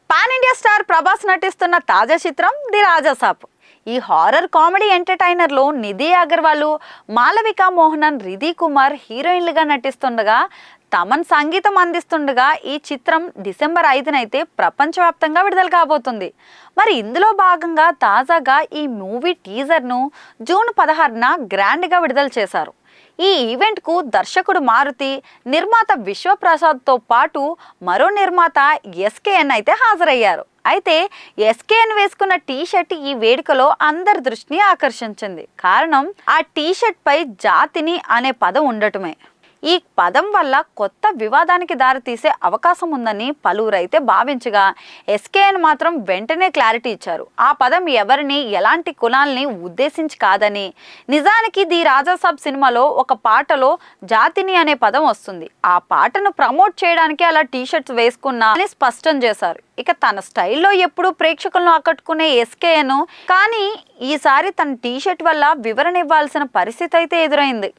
Pan India star Prabhas నటిస్తున్న తాజా చిత్రం ది రాజాసాబ్. ఈ హారర్ కామెడీ ఎంటర్టైనర్లో నిధి అగర్వాల్, మాలవిక మోహనన్, రిధి కుమార్ హీరోయిన్లుగా నటిస్తుండగా తమన్ సంగీతం అందిస్తుండగా ఈ చిత్రం డిసెంబర్ 5న ప్రపంచవ్యాప్తంగా విడుదల కాబోతుంది. మరి ఇందులో భాగంగా తాజాగా ఈ మూవీ టీజర్ను జూన్ 16న గ్రాండ్గా విడుదల చేశారు. ఈ ఈవెంట్కు దర్శకుడు మారుతి, నిర్మాత విశ్వప్రసాద్తో పాటు మరో నిర్మాత ఎస్కేఎన్ హాజరయ్యారు. అయితే ఎస్కేఎన్ వేసుకున్న టీషర్ట్ ఈ వేడుకలో అందరి దృష్టిని ఆకర్షించింది. కారణం ఆ టీషర్ట్ పై జాతిని అనే పదం ఉండటమే. ఈ పదం వల్ల కొత్త వివాదానికి దారితీసే అవకాశం ఉందని పలువురైతే భావించగా ఎస్కేఎన్ మాత్రం వెంటనే క్లారిటీ ఇచ్చారు. ఆ పదం ఎవరిని, ఎలాంటి కులాల్ని ఉద్దేశించి కాదని, నిజానికి ది రాజాసాబ్ సినిమాలో ఒక పాటలో జాతిని అనే పదం వస్తుంది. ఆ పాటను ప్రమోట్ చేయడానికి అలా టీషర్ట్స్ వేసుకున్నా అని స్పష్టం చేశారు. ఇక తన స్టైల్లో ఎప్పుడూ ప్రేక్షకులను ఆకట్టుకునే ఎస్కేఎన్ కానీ ఈసారి తన టీషర్ట్ వల్ల వివరణ ఇవ్వాల్సిన పరిస్థితి అయితే ఎదురైంది.